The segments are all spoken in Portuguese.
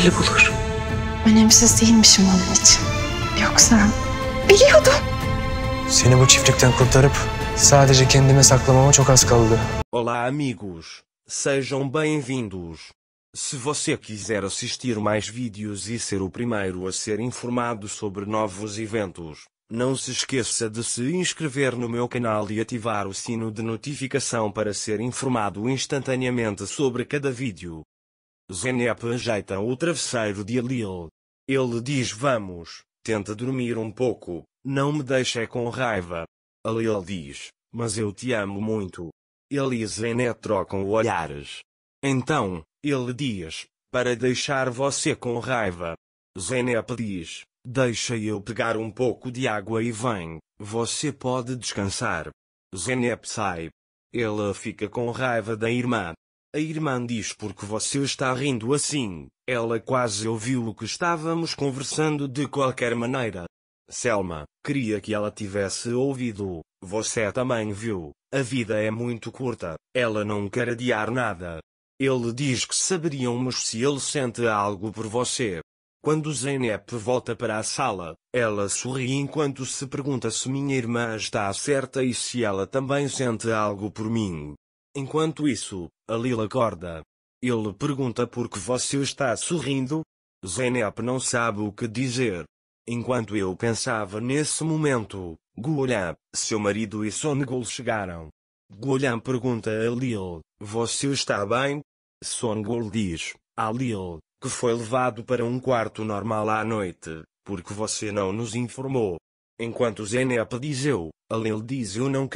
çare bulur. Önemsiz değilmişim onun için. Yoksa biliyordum. Seni bu çiftlikten kurtarıp sadece kendime saklamama çok az kaldı. Olá amigos, sejam bem-vindos. Se você quiser assistir mais vídeos e ser o primeiro a ser informado sobre novos eventos, não se esqueça de se inscrever no meu canal e ativar o sino de notificação para ser informado instantaneamente sobre cada vídeo. Zeynep ajeita o travesseiro de Halil. Ele diz: vamos, tenta dormir um pouco, não me deixe com raiva. Halil diz: mas eu te amo muito. Ele e Zeynep trocam olhares. Então, ele diz: para deixar você com raiva. Zeynep diz: deixa eu pegar um pouco de água e vem, você pode descansar. Zeynep sai. Ele fica com raiva da irmã. A irmã diz: por que você está rindo assim? Ela quase ouviu o que estávamos conversando de qualquer maneira. Selma, queria que ela tivesse ouvido. Você também viu, a vida é muito curta, ela não quer adiar nada. Ele diz que saberíamos se ele sente algo por você. Quando Zeynep volta para a sala, ela sorri enquanto se pergunta se minha irmã está certa e se ela também sente algo por mim. Enquanto isso, Halil acorda. Ele pergunta por que você está sorrindo? Zeynep não sabe o que dizer. Enquanto eu pensava nesse momento, Gulam, seu marido e Songul chegaram. Gulam pergunta a Halil: você está bem? Songul diz: Halil, que foi levado para um quarto normal à noite, porque você não nos informou. Enquanto Zeynep diz Halil diz: eu não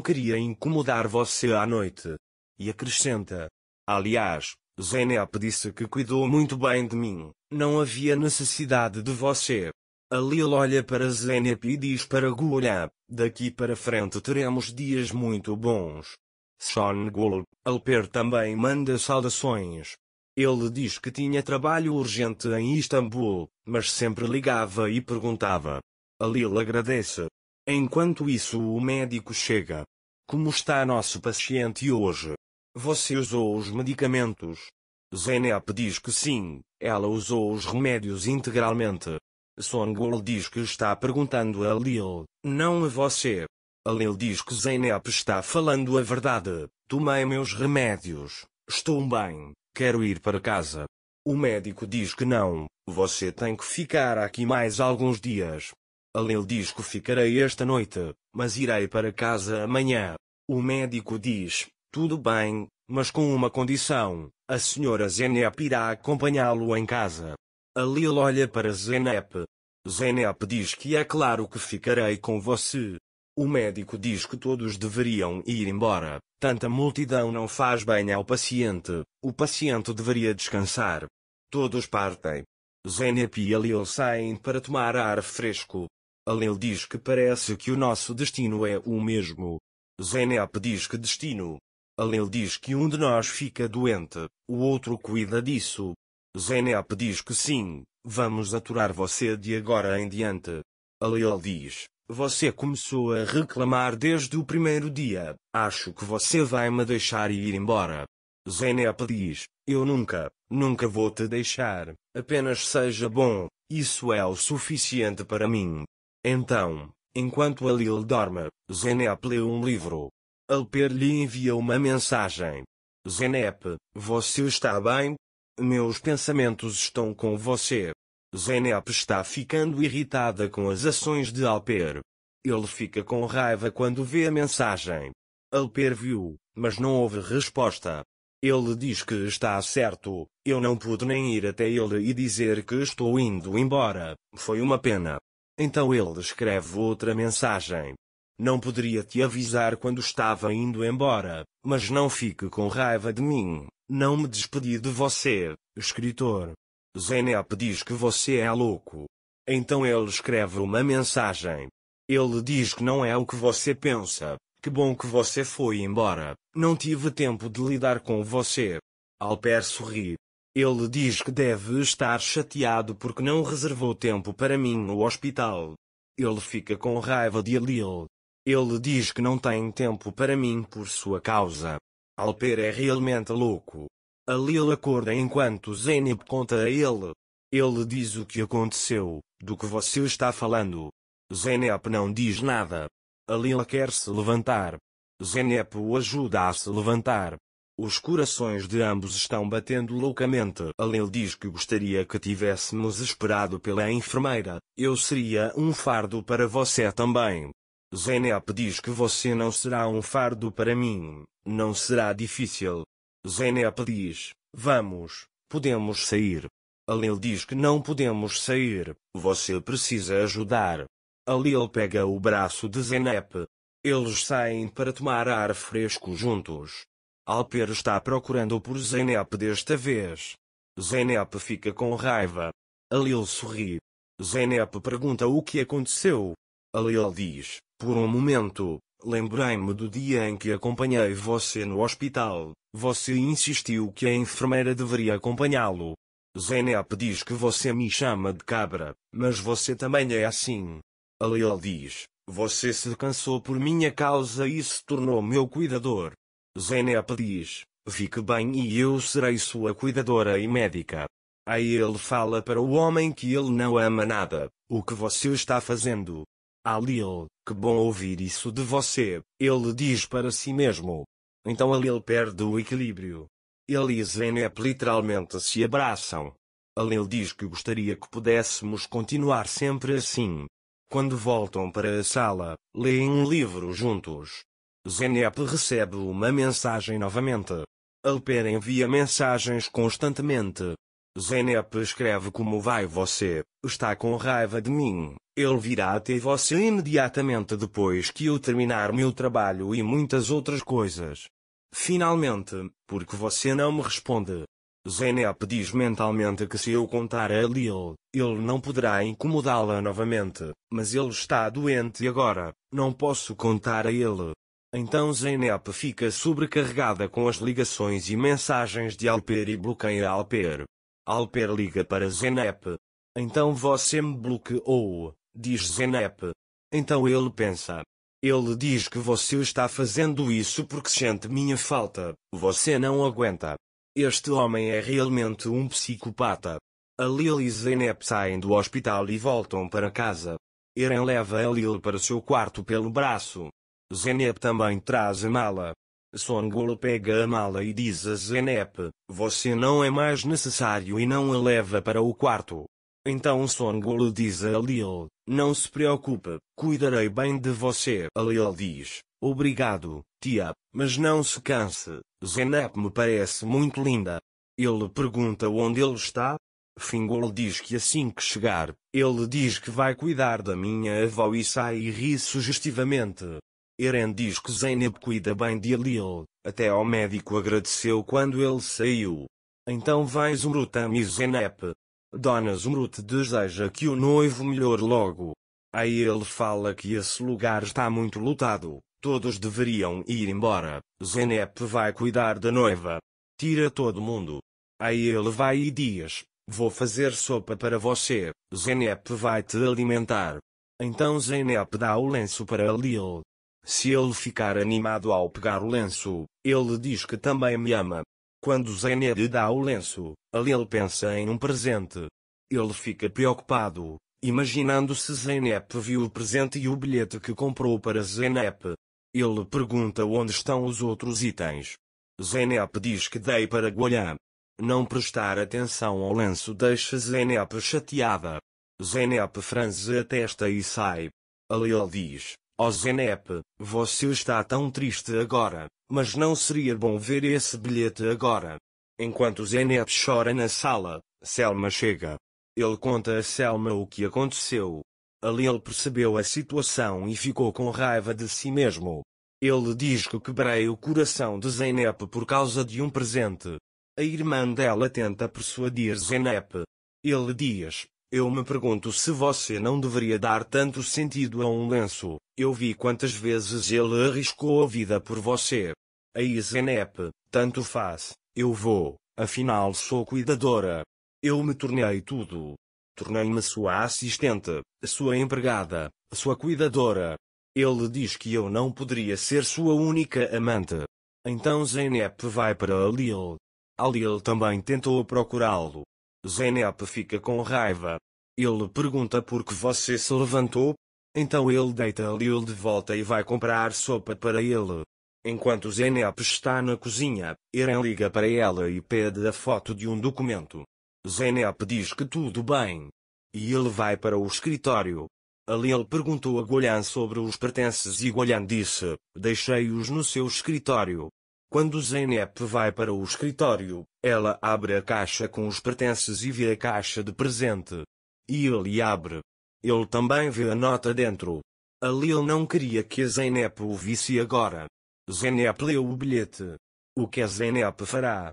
queria incomodar você à noite. E acrescenta: aliás, Zeynep disse que cuidou muito bem de mim, não havia necessidade de você. Halil olha para Zeynep e diz para Gulam: daqui para frente teremos dias muito bons. Songul, Alper também manda saudações. Ele diz que tinha trabalho urgente em Istambul, mas sempre ligava e perguntava. Halil agradece. Enquanto isso o médico chega. Como está nosso paciente hoje? Você usou os medicamentos? Zeynep diz que sim, ela usou os remédios integralmente. Songul diz que está perguntando a Halil, não a você. Halil diz que Zeynep está falando a verdade. Tomei meus remédios, estou bem, quero ir para casa. O médico diz que não, você tem que ficar aqui mais alguns dias. Halil diz que ficarei esta noite, mas irei para casa amanhã. O médico diz: tudo bem, mas com uma condição, a senhora Zeynep irá acompanhá-lo em casa. Halil olha para Zeynep. Zeynep diz que é claro que ficarei com você. O médico diz que todos deveriam ir embora, tanta multidão não faz bem ao paciente, o paciente deveria descansar. Todos partem. Zeynep e Halil saem para tomar ar fresco. Halil diz que parece que o nosso destino é o mesmo. Zeynep diz que destino? Halil diz que um de nós fica doente, o outro cuida disso. Zeynep diz que sim, vamos aturar você de agora em diante. Halil diz: você começou a reclamar desde o primeiro dia, acho que você vai me deixar ir embora. Zeynep diz: eu nunca vou te deixar, apenas seja bom, isso é o suficiente para mim. Então, enquanto Halil dorme, Zeynep lê um livro. Alper lhe envia uma mensagem. Zeynep, você está bem? Meus pensamentos estão com você. Zeynep está ficando irritada com as ações de Alper. Ele fica com raiva quando vê a mensagem. Alper viu, mas não houve resposta. Ele diz que está certo, eu não pude nem ir até ele e dizer que estou indo embora, foi uma pena. Então ele escreve outra mensagem. Não poderia te avisar quando estava indo embora, mas não fique com raiva de mim, não me despedi de você, escritor. Zeynep diz que você é louco. Então ele escreve uma mensagem. Ele diz que não é o que você pensa, que bom que você foi embora, não tive tempo de lidar com você. Alper sorri. Ele diz que deve estar chateado porque não reservou tempo para mim no hospital. Ele fica com raiva de Halil. Ele diz que não tem tempo para mim por sua causa. Alper é realmente louco. Alil acorda enquanto Zeynep conta a ele. Ele diz o que aconteceu, do que você está falando. Zeynep não diz nada. Alil quer se levantar. Zeynep o ajuda a se levantar. Os corações de ambos estão batendo loucamente. Alil diz que gostaria que tivéssemos esperado pela enfermeira. Eu seria um fardo para você também. Zeynep diz que você não será um fardo para mim. Não será difícil. Zeynep diz, vamos, podemos sair. Alil diz que não podemos sair. Você precisa ajudar. Alil pega o braço de Zeynep. Eles saem para tomar ar fresco juntos. Alper está procurando por Zeynep desta vez. Zeynep fica com raiva. Alil sorri. Zeynep pergunta o que aconteceu. Alil diz, por um momento, lembrei-me do dia em que acompanhei você no hospital. Você insistiu que a enfermeira deveria acompanhá-lo. Zeynep diz que você me chama de cabra, mas você também é assim. Alil diz, você se cansou por minha causa e se tornou meu cuidador. Zeynep diz, fique bem e eu serei sua cuidadora e médica. Aí ele fala para o homem que ele não ama nada. O que você está fazendo? Alil, que bom ouvir isso de você, ele diz para si mesmo. Então Alil perde o equilíbrio. Ele e Zeynep literalmente se abraçam. Alil diz que gostaria que pudéssemos continuar sempre assim. Quando voltam para a sala, leem um livro juntos. Zeynep recebe uma mensagem novamente. Alper envia mensagens constantemente. Zeynep escreve como vai você, está com raiva de mim, ele virá até você imediatamente depois que eu terminar meu trabalho e muitas outras coisas. Finalmente, porque você não me responde. Zeynep diz mentalmente que se eu contar a Alil, ele não poderá incomodá-la novamente, mas ele está doente agora, não posso contar a ele. Então Zeynep fica sobrecarregada com as ligações e mensagens de Alper e bloqueia Alper. Alper liga para Zeynep. Então você me bloqueou, diz Zeynep. Então ele pensa. Ele diz que você está fazendo isso porque sente minha falta, você não aguenta. Este homem é realmente um psicopata. Alil e Zeynep saem do hospital e voltam para casa. Eren leva Alil para seu quarto pelo braço. Zeynep também traz a mala. Songul pega a mala e diz a Zeynep, você não é mais necessário e não a leva para o quarto. Então Songul diz a Alil, não se preocupe, cuidarei bem de você. Alil diz, obrigado, tia, mas não se canse, Zeynep me parece muito linda. Ele pergunta onde ele está. Fingol diz que assim que chegar, ele diz que vai cuidar da minha avó e sai e ri sugestivamente. Eren diz que Zeynep cuida bem de Alil, até ao médico agradeceu quando ele saiu. Então vai Zumrut e Zeynep. Dona Zumrut deseja que o noivo melhore logo. Aí ele fala que esse lugar está muito lotado, todos deveriam ir embora. Zeynep vai cuidar da noiva. Tira todo mundo. Aí ele vai e diz, vou fazer sopa para você, Zeynep vai te alimentar. Então Zeynep dá o lenço para Alil. Se ele ficar animado ao pegar o lenço, ele diz que também me ama. Quando Zeynep lhe dá o lenço, Alil pensa em um presente. Ele fica preocupado, imaginando se Zeynep viu o presente e o bilhete que comprou para Zeynep. Ele pergunta onde estão os outros itens. Zeynep diz que dei para Goyan. Não prestar atenção ao lenço deixa Zeynep chateada. Zeynep franze a testa e sai. Alil diz, ó Zeynep, você está tão triste agora, mas não seria bom ver esse bilhete agora. Enquanto Zeynep chora na sala, Selma chega. Ele conta a Selma o que aconteceu. Alil percebeu a situação e ficou com raiva de si mesmo. Ele diz que quebrei o coração de Zeynep por causa de um presente. A irmã dela tenta persuadir Zeynep. Ele diz, eu me pergunto se você não deveria dar tanto sentido a um lenço. Eu vi quantas vezes ele arriscou a vida por você. Aí Zeynep, tanto faz, eu vou, afinal sou cuidadora. Eu me tornei tudo. Tornei-me sua assistente, sua empregada, sua cuidadora. Ele diz que eu não poderia ser sua única amante. Então Zeynep vai para Alil. Alil também tentou procurá-lo. Zeynep fica com raiva. Ele pergunta por que você se levantou. Então ele deita Alil de volta e vai comprar sopa para ele. Enquanto Zeynep está na cozinha, Eren liga para ela e pede a foto de um documento. Zeynep diz que tudo bem. E ele vai para o escritório. Alil perguntou a Golan sobre os pertences e Golan disse: deixei-os no seu escritório. Quando Zeynep vai para o escritório, ela abre a caixa com os pertences e vê a caixa de presente. E ele abre. Ele também vê a nota dentro. Alil não queria que a Zeynep o visse agora. Zeynep leu o bilhete. O que a Zeynep fará?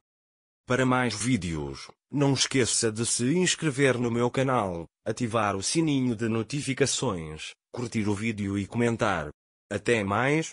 Para mais vídeos, não esqueça de se inscrever no meu canal, ativar o sininho de notificações, curtir o vídeo e comentar. Até mais!